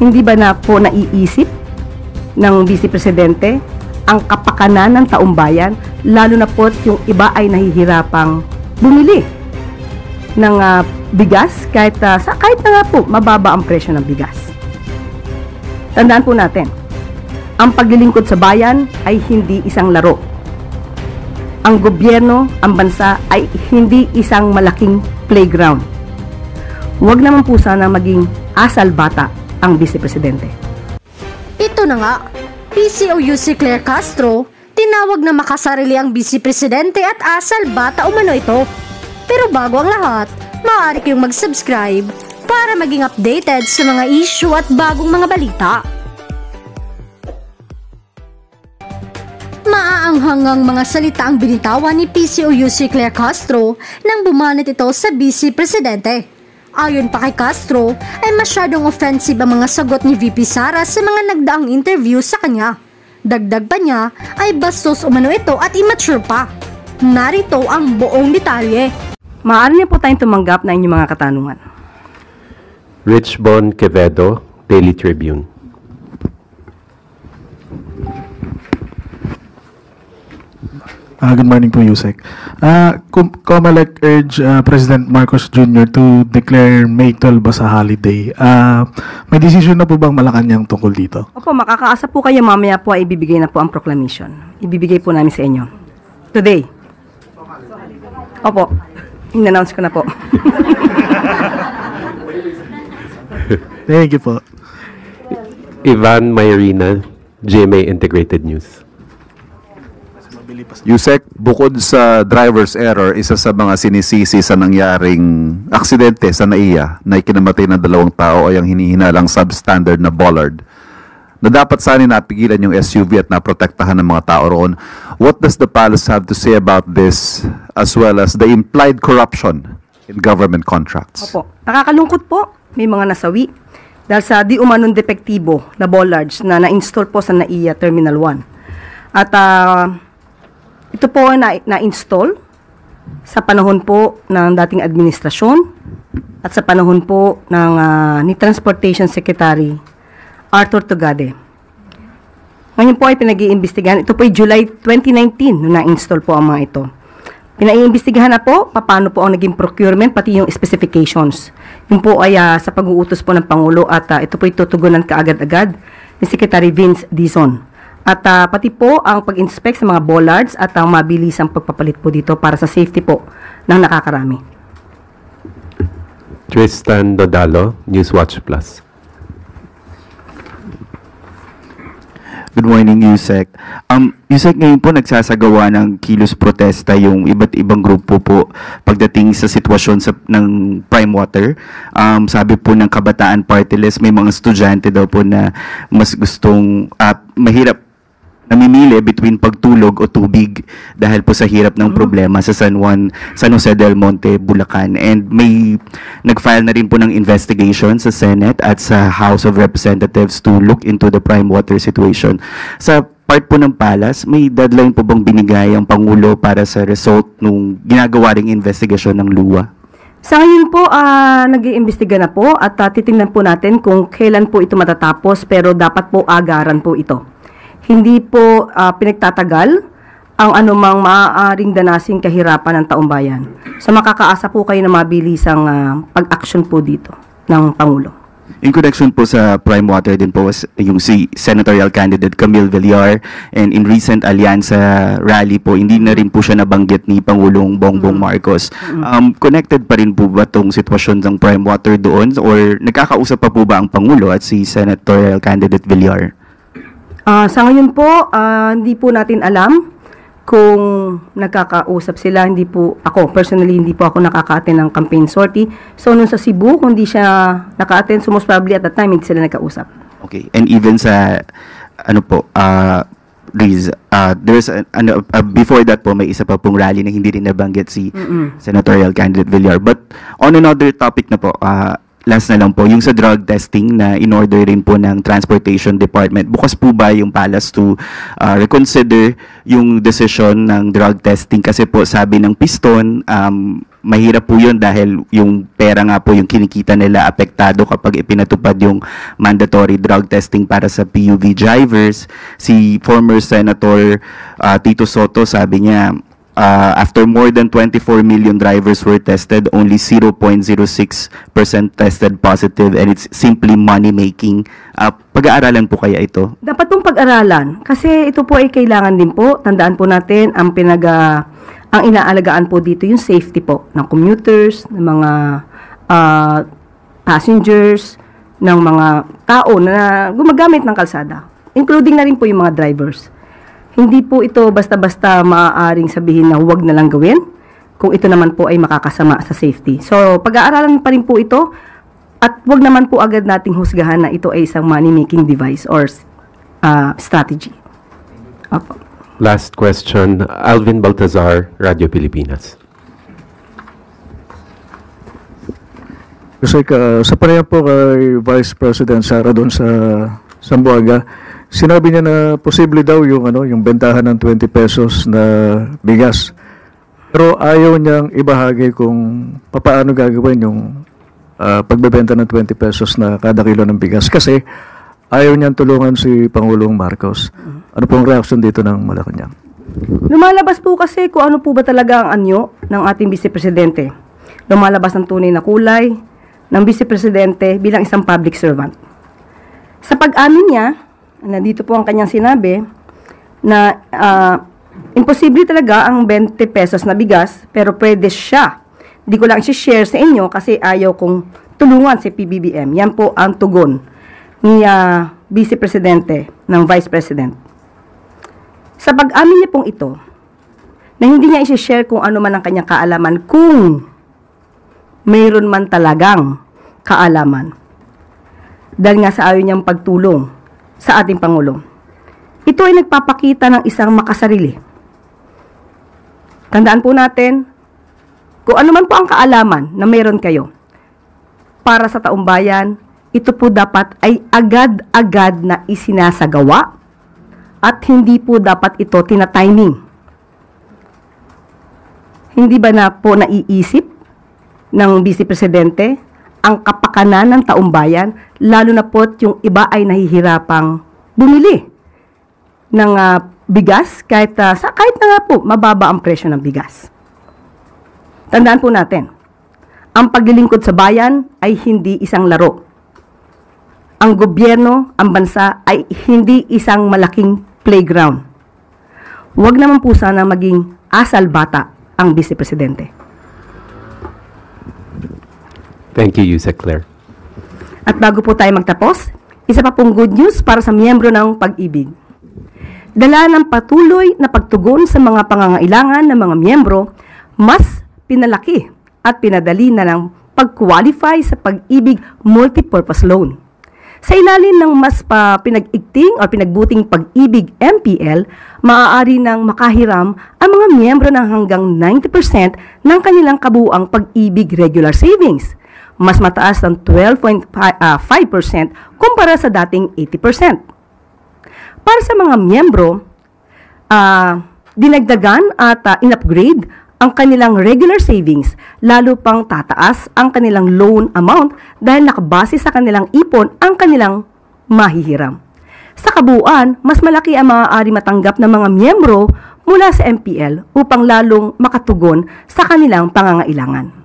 Hindi ba na po naiisip ng Vice Presidente ang kapakanan ng taong bayan, lalo na po yung iba ay nahihirapang bumili ng bigas kahit na nga po mababa ang presyo ng bigas. Tandaan po natin, ang paglilingkod sa bayan ay hindi isang laro. Ang gobyerno, ang bansa ay hindi isang malaking playground. Huwag naman po sana maging asal bata ang Vice Presidente. Ito na nga, PCOU si Claire Castro, tinawag na makasarili ang Vice Presidente at asal bata umano ito. Pero bago ang lahat, maaari kayong mag-subscribe para maging updated sa mga issue at bagong mga balita. Maaanghangang mga salita ang binitawan ni PCOU si Claire Castro nang bumanat ito sa Vice Presidente. Ayon pa kay Castro, ay masyadong offensive ang mga sagot ni VP Sara sa mga nagdaang interview sa kanya. Dagdag pa niya ay bastos umano ito at immature pa. Narito ang buong detalye. Maaari niyo po tayong tumanggap na inyong mga katanungan. Rich Bon Quevedo, Daily Tribune. Good morning po, Yusek. Comelec urge President Marcos Jr. to declare May 12 as a holiday. May decision na po bang Malacanang tungkol dito? Opo, makakaasa po kayo, mamaya po ay ibibigay na po ang proclamation. Ibibigay po namin sa inyo. Today. Opo, in-announce ko na po. Thank you po. Ivan Mayrina, GMA Integrated News. Yusek, bukod sa driver's error, isa sa mga sinisisi sa nangyaring aksidente sa NAIA na ikinamatay ng 2 tao ay ang hinihinalang substandard na bollard na dapat sana napigilan yung SUV at naprotektahan ng mga tao roon. What does the palace have to say about this as well as the implied corruption in government contracts? Opo, nakakalungkot po. May mga nasawi dahil sa di umanong depektibo na bollards na na-install po sa NAIA Terminal 1. At ito po na-install sa panahon po ng dating administrasyon at sa panahon po ng ni Transportation Secretary Arthur Tugade. Ngayon po ay pinag-iimbestigahan. Ito po ay July 2019 nung na-install po ang mga ito. Pinag-iimbestigahan na po paano po ang naging procurement pati yung specifications. Yun po ay sa pag-uutos po ng Pangulo at ito po ay tutugunan kaagad-agad ni Secretary Vince Dizon. At pati po ang pag-inspect sa mga bollards at ang mabilisang pagpapalit po dito para sa safety po ng nakakarami. Tristan Dodalo, Newswatch Plus. Good morning, Yusek. Yusek, ngayon po nagsasagawa ng kilos protesta yung iba't ibang grupo po pagdating sa sitwasyon ng prime water. Sabi po ng Kabataan Party List, may mga estudyante daw po na mas gustong mahirap namimili between pagtulog o tubig dahil po sa hirap ng problema sa San Jose del Monte, Bulacan. And may nag-file na rin po ng investigation sa Senate at sa House of Representatives to look into the prime water situation. Sa part po ng Palace, may deadline po bang binigay ang Pangulo para sa result nung ginagawa ring investigasyon ng LUWA? Sa ngayon po, nag-iimbestiga na po at titingnan po natin kung kailan po ito matatapos, pero dapat po agaran po ito. Hindi po pinagtatagal ang anumang maaaring danasing kahirapan ng taong bayan. So makakaasa po kayo na mabilisang pag-action po dito ng Pangulo. In connection po sa prime water din po was yung si senatorial candidate Camille Villar, and in recent Alyansa rally po, hindi na rin po siya nabanggit ni Pangulong Bongbong Marcos. Connected pa rin po ba itong sitwasyon ng prime water doon, or nagkakausap pa po ba ang Pangulo at si senatorial candidate Villar? Sa ngayon po, hindi po natin alam kung nagkakausap sila. Hindi po ako, personally, hindi po ako nakaka-attend ng campaign sortie. So, nung sa Cebu, kung hindi siya naka-attend, so most probably at that time, hindi sila nagkausap. Okay, and even sa, Riz, before that po, may isa pa pong rally na hindi rin nabanggit si senatorial candidate Villar. But on another topic na po, last na lang po, yung sa drug testing na in-order rin po ng Transportation Department. Bukas po ba yung palace to reconsider yung decision ng drug testing? Kasi po sabi ng piston, mahirap po yun dahil yung pera nga po yung kinikita nila apektado kapag ipinatupad yung mandatory drug testing para sa PUV drivers. Si former Senator Tito Soto sabi niya, after more than 24 million drivers were tested, only 0.06% tested positive, and it's simply money-making. Pag-aaralan po kaya ito? Dapat pong pag-aralan kasi ito po ay kailangan din po. Tandaan po natin ang ang inaalagaan po dito yung safety po ng commuters, ng mga passengers, ng mga tao na gumagamit ng kalsada, including na rin po yung mga drivers. Hindi po ito basta-basta maaaring sabihin na huwag na lang gawin kung ito naman po ay makakasama sa safety. So, pag-aaralan pa rin po ito at huwag naman po agad nating husgahan na ito ay isang money-making device or strategy. Opo. Last question, Alvin Baltazar, Radio Pilipinas. Kasi sa pareha po kay Vice President Sara doon sa Zamboanga, sinabi niya na posible daw yung bentahan ng 20 pesos na bigas. Pero ayaw niyang ibahagi kung paano gagawin yung pagbebenta ng 20 pesos na kada kilo ng bigas. Kasi ayaw niyang tulungan si Pangulong Marcos. Ano pong reaction dito ng Malacanang? Lumalabas po kasi kung ano po ba talaga ang anyo ng ating Vice Presidente. Lumalabas ang tunay na kulay ng Vice Presidente bilang isang public servant. Sa pag-amin niya, na dito po ang kanyang sinabi, na imposible talaga ang 20 pesos na bigas, pero pwede siya. Di ko lang i-share sa inyo kasi ayaw kong tulungan si PBBM. Yan po ang tugon ni Vice Presidente ng Vice President. Sa pag-amin niya pong ito, na hindi niya i-share kung ano man ang kanyang kaalaman, kung mayroon man talagang kaalaman. Dahil nga sa ayaw niyang pagtulong sa ating Pangulo. Ito ay nagpapakita ng isang makasarili. Tandaan po natin, kung ano man po ang kaalaman na mayroon kayo, para sa taong bayan, ito po dapat ay agad-agad na isinasagawa at hindi po dapat ito tina-timing. Hindi ba na po naiisip ng Vice Presidente ang kapakanan ng taong bayan, lalo na po yung iba ay nahihirapang bumili ng bigas kahit na nga po mababa ang presyo ng bigas. Tandaan po natin, ang paglilingkod sa bayan ay hindi isang laro. Ang gobyerno, ang bansa ay hindi isang malaking playground. Huwag naman po sana maging asal bata ang Vice Presidente. Thank you, Yusek Claire. At bago po tayo magtapos, isa pa pong good news para sa miyembro ng Pag-ibig. Dala ng patuloy na pagtugon sa mga pangangailangan ng mga miyembro, mas pinalaki at pinadali na ng pag-qualify sa Pag-ibig Multipurpose Loan. Sa ilalim ng mas pinag-igting o pinagbuting Pag-ibig MPL, maaari nang makahiram ang mga miyembro ng hanggang 90% ng kanilang kabuuang Pag-ibig regular savings. Mas mataas ng 12.5% kumpara sa dating 80%. Para sa mga miyembro, dinagdagan at in-upgrade ang kanilang regular savings, lalo pang tataas ang kanilang loan amount dahil nakabase sa kanilang ipon ang kanilang mahihiram. Sa kabuuan, mas malaki ang maaari matanggap ng mga miyembro mula sa MPL upang lalong makatugon sa kanilang pangangailangan.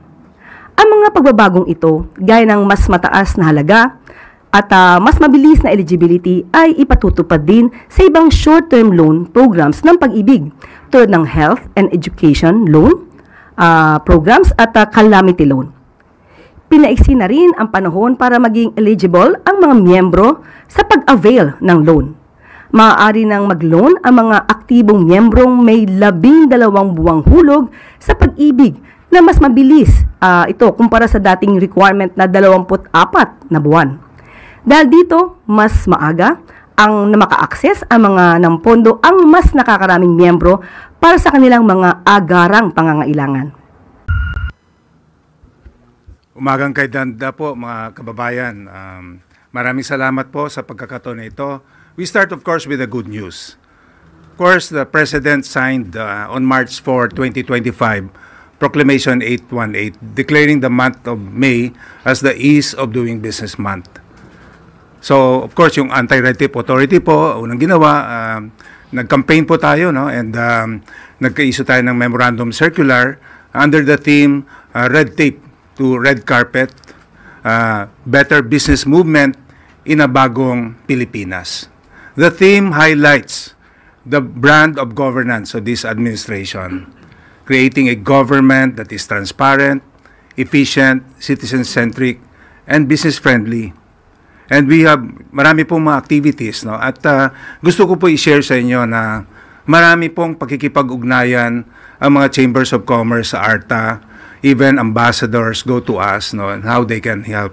Ang mga pagbabagong ito, gaya ng mas mataas na halaga at mas mabilis na eligibility ay ipatutupad din sa ibang short-term loan programs ng Pag-ibig tulad ng health and education loan programs at calamity loan. Pinaiksi na rin ang panahon para maging eligible ang mga miyembro sa pag-avail ng loan. Maaari nang mag-loan ang mga aktibong miyembrong may 12 buwang hulog sa Pag-ibig na mas mabilis ito kumpara sa dating requirement na 24 na buwan. Dahil dito, mas maaga ang maka-access ang mga ng pondo ang mas nakakaraming miyembro para sa kanilang mga agarang pangangailangan. Umagang kay Danda po, mga kababayan. Maraming salamat po sa pagkakataon na ito. We start, of course, with the good news. Of course, the President signed on March 4, 2025, Proclamation 818, declaring the month of May as the Ease of Doing Business Month. So, of course, yung Anti-Red Tape Authority po, unang ginawa, nag-campaign po tayo, no? And nagka-issue tayo ng memorandum circular under the theme Red Tape to Red Carpet, Better Business Movement in a Bagong Pilipinas. The theme highlights the brand of governance of this administration, creating a government that is transparent, efficient, citizen-centric, and business-friendly. And we have marami pong mga activities, no? At gusto ko po i-share sa inyo na marami pong pakikipag-ugnayan ang mga chambers of commerce sa ARTA, even ambassadors go to us, no, and how they can help.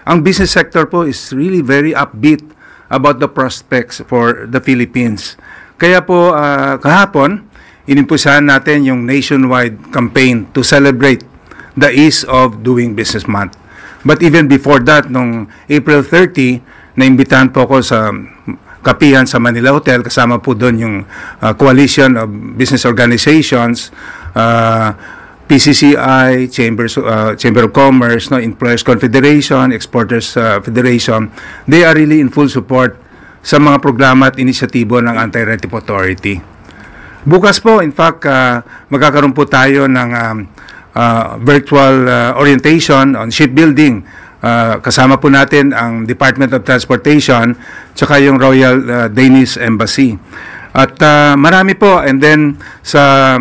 Ang business sector po is really very upbeat about the prospects for the Philippines. Kaya po kahapon, inimpusahan natin yung nationwide campaign to celebrate the Ease of Doing Business Month. But even before that, nung April 30, naimbitahan po ako sa kapihan sa Manila Hotel, kasama po doon yung Coalition of Business Organizations, PCCI, Chamber of Commerce, no, Employers Confederation, Exporters Federation. They are really in full support sa mga programa at inisyatibo ng Anti-Red Tape Authority. Bukas po, in fact, magkakaroon po tayo ng virtual orientation on shipbuilding. Kasama po natin ang Department of Transportation tsaka yung Royal Danish Embassy. At marami po. And then sa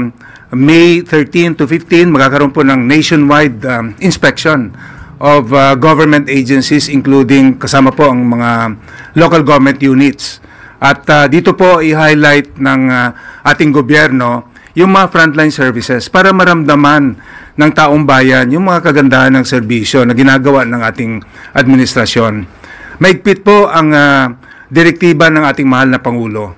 May 13 to 15, magkakaroon po ng nationwide inspection of government agencies, including kasama po ang mga local government units. At dito po i-highlight ng ating gobyerno yung mga frontline services para maramdaman ng taong bayan yung mga kagandahan ng serbisyo na ginagawa ng ating administrasyon. Maigpit po ang direktiba ng ating mahal na Pangulo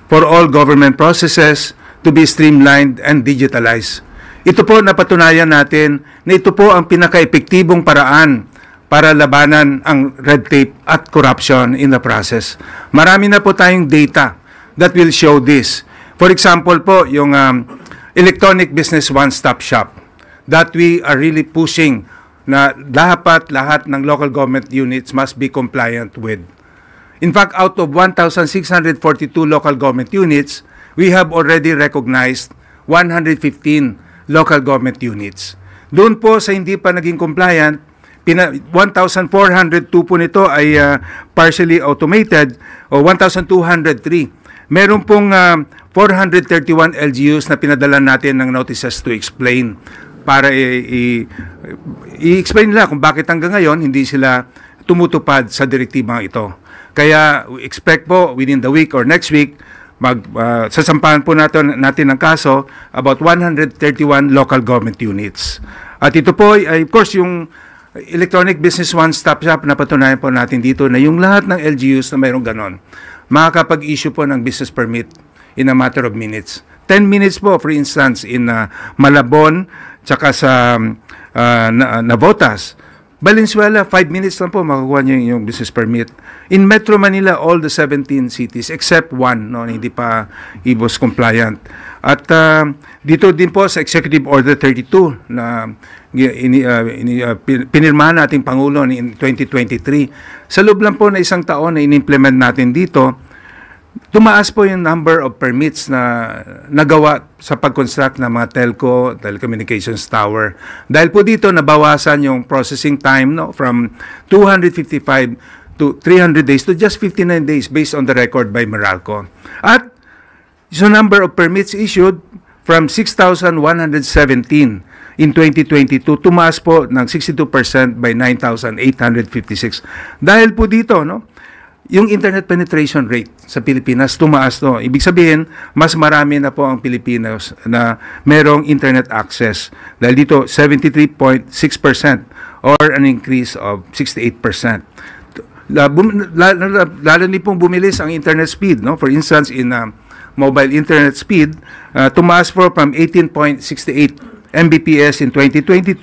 for all government processes to be streamlined and digitalized. Ito po napatunayan natin na ito po ang pinaka-epektibong paraan para labanan ang red tape at corruption in the process. Marami na po tayong data that will show this. For example po, yung electronic business one-stop shop that we are really pushing na lahat ng local government units must be compliant with. In fact, out of 1,642 local government units, we have already recognized 115 local government units. Doon po sa hindi pa naging compliant, 1,402 po nito ay partially automated o 1,203. Meron pong 431 LGUs na pinadala natin ng notices to explain para i-explain nila kung bakit hanggang ngayon hindi sila tumutupad sa direktibang ito. Kaya expect po within the week or next week, sasampahan po natin ng kaso about 131 local government units. At ito po ay of course yung electronic business one-stop shop na patunayan po natin dito na yung lahat ng LGUs na mayroong ganon makakapag-issue po ng business permit in a matter of minutes. 10 minutes po, for instance, in Malabon, tsaka sa Navotas. Valenzuela, 5 minutes lang po makakuha niyo yung business permit. In Metro Manila, all the 17 cities except one, no, hindi pa IBOS compliant. At dito din po sa Executive Order 32 na pinirmahan nating Pangulo in 2023. Sa loob lang po na isang taon na in-implement natin dito, tumaas po yung number of permits na nagawa sa pag-construct ng mga telco, telecommunications tower. Dahil po dito nabawasan yung processing time, no, from 255 to 300 days to just 59 days based on the record by Meralco. At so number of permits issued from 6,117 in 2022, tumaas po ng 62% by 9,856. Dahil po dito, no, yung internet penetration rate sa Pilipinas tumaas, no. Ibig sabihin, mas marami na po ang Pilipinos na merong internet access. Dahil dito, 73.6% or an increase of 68%. Lalo din pong bumilis ang internet speed, no. For instance, in mobile internet speed, tumaas po from 18.68 Mbps in 2022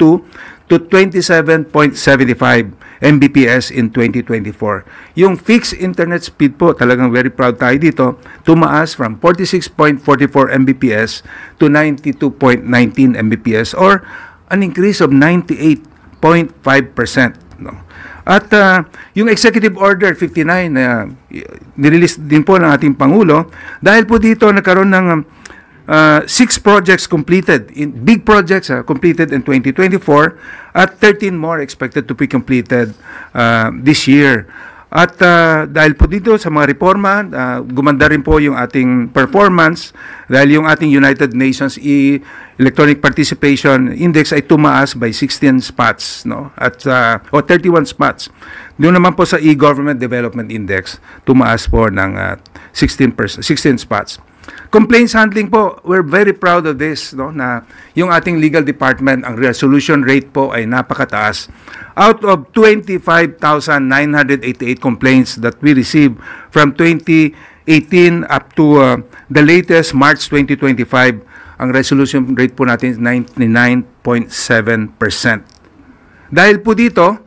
to to 27.75 Mbps in 2024. Yung fixed internet speed po, talagang very proud tayo dito, tumaas from 46.44 Mbps to 92.19 Mbps or an increase of 98.5%. No? At yung Executive Order 59 na nirelease din po ng ating Pangulo, dahil po dito nagkaroon ng 6 projects completed, big projects completed in 2024 at 13 more expected to be completed this year. At dahil po dito sa mga reforma, gumanda rin po yung ating performance dahil yung ating United Nations Electronic Participation Index ay tumaas by 16 spots, no? At o 31 spots. Doon naman po sa E-Government Development Index, tumaas po ng 16 spots. Complaints handling po, we're very proud of this, no, na yung ating legal department, ang resolution rate po ay napakataas. Out of 25,988 complaints that we received from 2018 up to the latest March 2025, ang resolution rate po natin is 99.7%. Dahil po dito,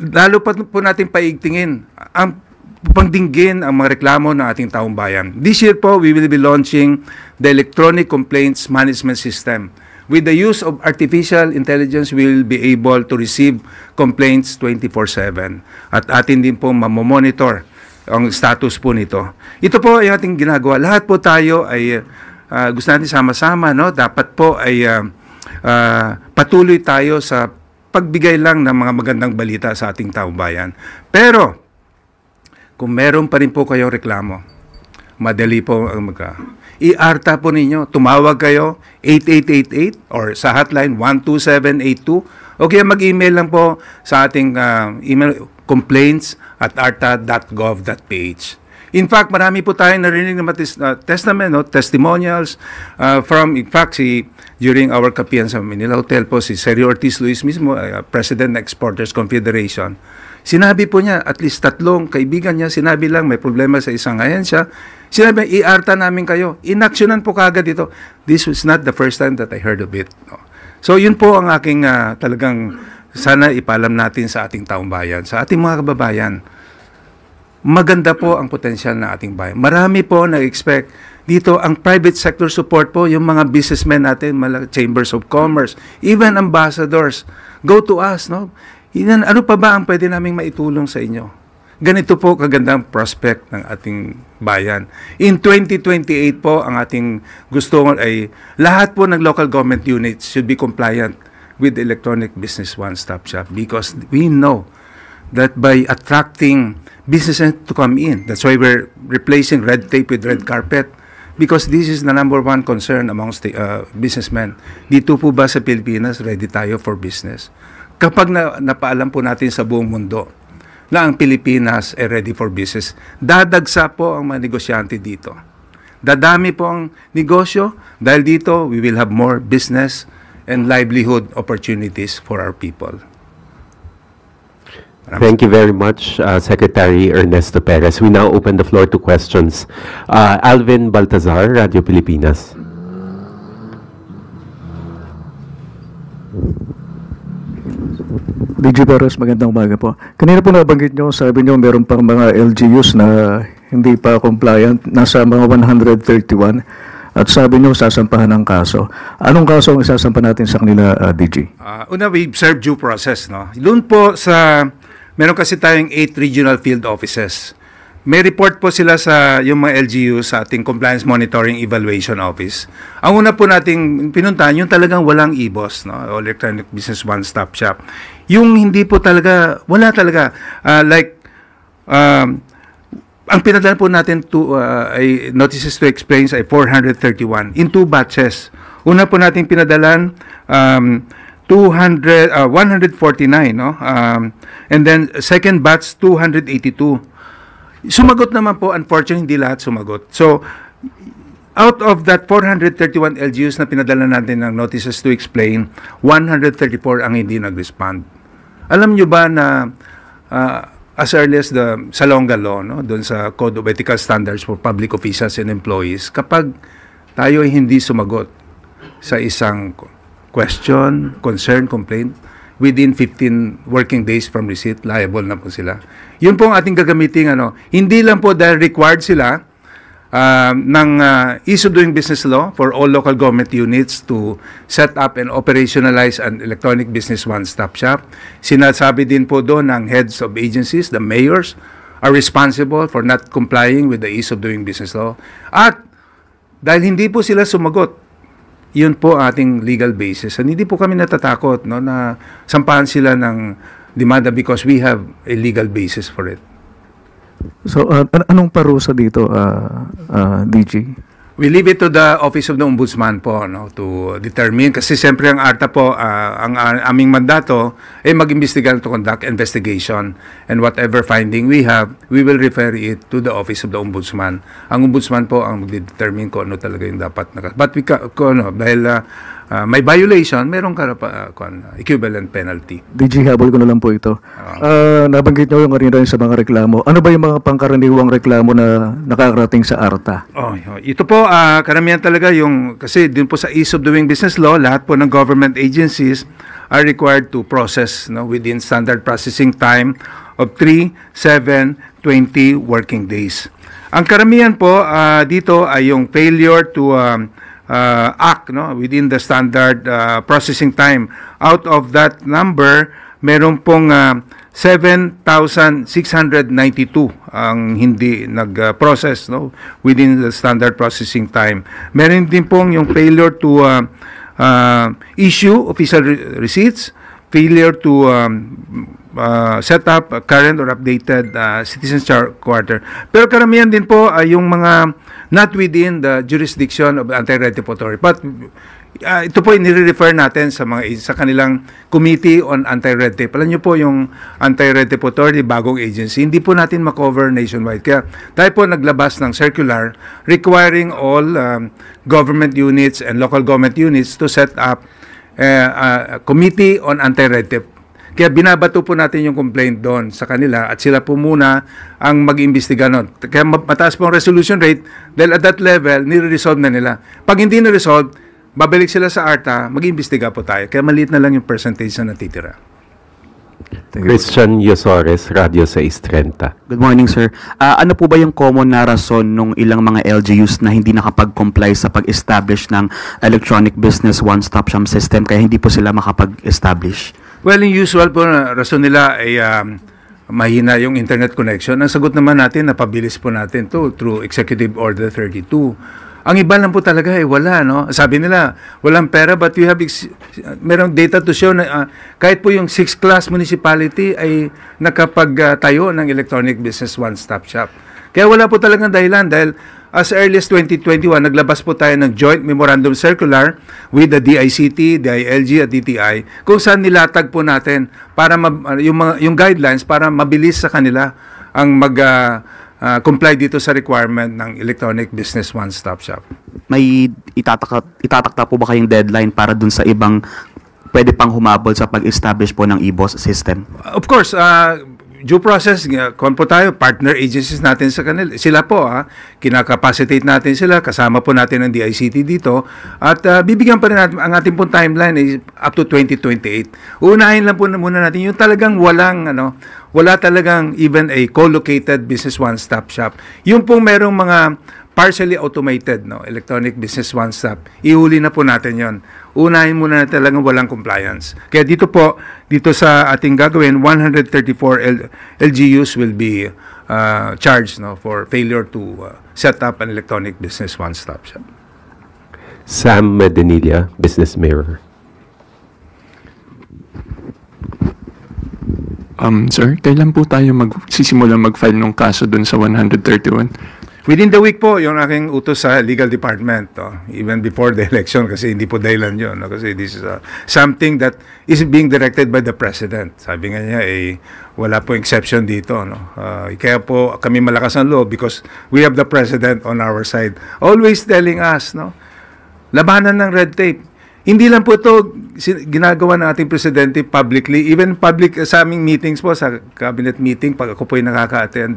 lalo pa po natin paigtingin ang pangdinggin ang mga reklamo ng ating taong bayan. This year po, we will be launching the Electronic Complaints Management System. With the use of artificial intelligence, we will be able to receive complaints 24/7. At atin din po mamomonitor ang status po nito. Ito po ay ating ginagawa. Lahat po tayo ay gusto natin sama-sama, no? Dapat po ay patuloy tayo sa pagbigay lang ng mga magandang balita sa ating taong bayan. Pero kung meron pa rin po kayong reklamo, madali po ang i-ARTA po ninyo. Tumawag kayo 8888 or sa hotline 12782 o kaya mag-email lang po sa ating email complaints@arta.gov.ph. In fact, marami po tayong narinig na testimonials from, in fact, during our kapiyan sa Manila Hotel po, si Sergio Ortiz Luis mismo, President ng Exporters Confederation. Sinabi po niya, at least 3 kaibigan niya, sinabi lang may problema sa isang ahensya. Sinabi, i-ARTA namin kayo. Inaksyonan po kagad ito. This was not the first time that I heard of it. No. So yun po ang aking talagang sana ipalam natin sa ating taong bayan, sa ating mga kababayan. Maganda po ang potensyal ng ating bayan. Marami po na-expect dito ang private sector support po, yung mga businessmen natin, chambers of commerce, even ambassadors, go to us, no? Ano pa ba ang pwede naming maitulong sa inyo? Ganito po kagandang prospect ng ating bayan. In 2028 po, ang ating gusto ay lahat po ng local government units should be compliant with the Electronic Business One-Stop Shop because we know that by attracting businesses to come in, that's why we're replacing red tape with red carpet because this is the number one concern amongst the businessmen. Dito po ba sa Pilipinas, ready tayo for business? Kapag napaalam po natin sa buong mundo na ang Pilipinas ay ready for business, dadagsa po ang mga negosyante dito. Dadami po ang negosyo dahil dito we will have more business and livelihood opportunities for our people. Thank you very much, Secretary Ernesto Perez. We now open the floor to questions. Alvin Baltazar, Radio Pilipinas. DG Perez, magandang umaga po. Kanina po nabanggit nyo, sabi nyo meron pang mga LGUs na hindi pa compliant, nasa mga 131 at sabi nyo sasampahan ng kaso. Anong kaso ang isasampa natin sa kanila, DG? Una, we serve due process, no? Doon po sa, meron kasi tayong 8 regional field offices. May report po sila sa yung mga LGU sa ating Compliance Monitoring Evaluation Office. Ang una po nating pinuntahan, yung talagang walang EBOS, no? Electronic Business One-Stop Shop. Yung hindi po talaga, wala talaga. Ang pinadala po natin ay notices to explain ay 431 in 2 batches. Una po nating pinadalan 149, no? And then second batch 282. Sumagot naman po, unfortunately, hindi lahat sumagot. So, out of that 431 LGUs na pinadala natin ng notices to explain, 134 ang hindi nag-respond. Alam nyo ba na as early as the Salonga Law, no, doon sa Code of Ethical Standards for Public Officials and Employees, kapag tayo ay hindi sumagot sa isang question, concern, complaint, within 15 working days from receipt, liable na po sila. Yun po ang ating gagamitin, hindi lang po dahil required sila ng ease of doing business law for all local government units to set up and operationalize an electronic business one-stop shop. Sinasabi din po doon ng heads of agencies, the mayors, are responsible for not complying with the ease of doing business law. At dahil hindi po sila sumagot, yun po ating legal basis. And hindi po kami natatakot na sampahan sila ng demanda because we have a legal basis for it. So, anong parusa dito, DG? We leave it to the Office of the Ombudsman po to determine. Kasi siyempre ang ARTA po, ang aming mandato ay mag-imbestiga to conduct investigation. And whatever finding we have, we will refer it to the Office of the Ombudsman. Ang Ombudsman po ang mag-determine kung ano talaga yung dapat. But dahil may violation, merong equivalent penalty. DG, habol ko na lang po ito. Nabanggit nyo yung kanina sa mga reklamo. Ano ba yung mga pangkaraniwang reklamo na nakakarating sa ARTA? Ito po, karamihan talaga kasi din po sa ease of doing business law, lahat po ng government agencies are required to process within standard processing time of 3, 7, 20 working days. Ang karamihan po dito ay yung failure to act within the standard processing time. Out of that number, meron pong 7,692 ang hindi nag-process within the standard processing time. Meron din pong yung failure to issue official receipts, failure to set up a current or updated citizen charter. Pero karamihan din po ay yung mga not within the jurisdiction of the Anti-Red Tape Authority. But ito po nire-refer natin sa kanilang Committee on Anti-Red Tape. Alam niyo po yung Anti-Red Tape Authority, bagong agency, hindi po natin makover nationwide. Kaya tayo po naglabas ng circular requiring all government units and local government units to set up a Committee on Anti-Red Tape. Kaya binabato po natin yung complaint doon sa kanila at sila po muna ang mag-imbestiga nun. Kaya mataas po ang resolution rate dahil at that level, nire-resolve na nila. Pag hindi na-resolve, babalik sila sa ARTA, mag-imbestiga po tayo. Kaya maliit na lang yung percentage na natitira. Christian Yosores, Radio 630. Good morning, sir. Ano po ba yung common na rason ng ilang mga LGUs na hindi nakapag-comply sa pag-establish ng electronic business one-stop shop system kaya hindi po sila makapag-establish? Well, yung usual po na rason nila ay mahina yung internet connection. Ang sagot naman natin, napabilis po natin to through Executive Order 32. Ang iba lang po talaga ay wala, Sabi nila, walang pera, but we have merong data to show na kahit po yung 6th class municipality ay nakapagtayo ng electronic business one-stop shop. Kaya wala po talagang dahilan dahil as early as 2021, naglabas po tayo ng joint memorandum circular with the DICT, DILG at DTI kung saan nilatag po natin para yung guidelines para mabilis sa kanila ang comply dito sa requirement ng electronic business one-stop shop. May itatakta po ba kayong deadline para dun sa ibang pwede pang humabol sa pag-establish po ng e-boss system? Of course, due process, kung po tayo, partner agencies natin sa kanila. Sila po, kinakapacitate natin sila, kasama po natin ang DICT dito, at bibigyan pa rin natin, ang ating pong timeline is up to 2028. Uunahin lang po muna natin yung talagang wala talagang even a co-located business one-stop shop. Yung pong merong mga partially automated, electronic business one-stop, ihuli na po natin yon. Unahin muna na talagang walang compliance. Kaya dito sa ating gagawin, 134 LGUs will be charged for failure to set up an electronic business one-stop shop. Sam Medinilla, Business Mirror. Sir, kailan po tayo sisimula mag-file ng kaso dun sa 131? Within the week po, yung aking utos sa legal department, even before the election, kasi hindi po dahilan yun. Kasi this is something that is being directed by the President. Sabi nga niya, wala po exception dito. Kaya po kami malakas ang loob because we have the President on our side. Always telling us, labanan ng red tape. Hindi lang po ito ginagawa ng ating Presidente publicly, even public sa aming meetings po, sa cabinet meeting, pag ako po ay nakaka-attend,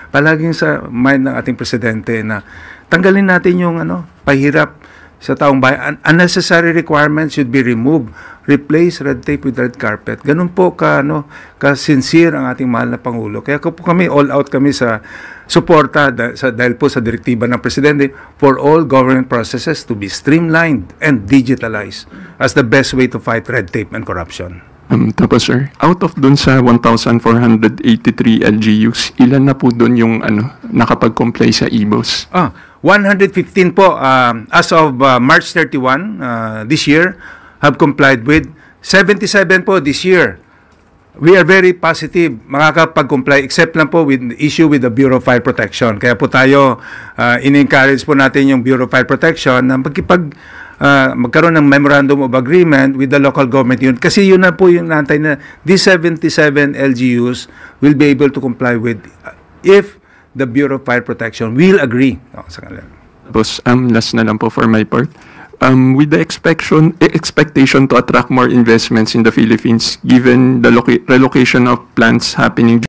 palaging sa mind ng ating Presidente na tanggalin natin yung pahirap sa taong bayan. Unnecessary requirements should be removed. Replace red tape with red carpet. Ganun po ka-sincere ang ating mahal na Pangulo. Kaya po kami, all out kami sa suporta dahil po sa direktiba ng Presidente for all government processes to be streamlined and digitalized as the best way to fight red tape and corruption. Tapos sir, out of dun sa 1,483 LGUs, ilan na po dun yung nakapag-comply sa EBOS? 115 po as of March 31 this year have complied with. 77 po this year. We are very positive makakapag-comply except lang po with issue with the Bureau of Fire Protection. Kaya po tayo in-encourage po natin yung Bureau of Fire Protection na magkaroon ng memorandum of agreement with the local government unit. Kasi yun na po yung nantay na these 77 LGUs will be able to comply with if the Bureau of Fire Protection will agree. Tapos, last na lang po for my part. With the expectation to attract more investments in the Philippines, given the relocation of plants happening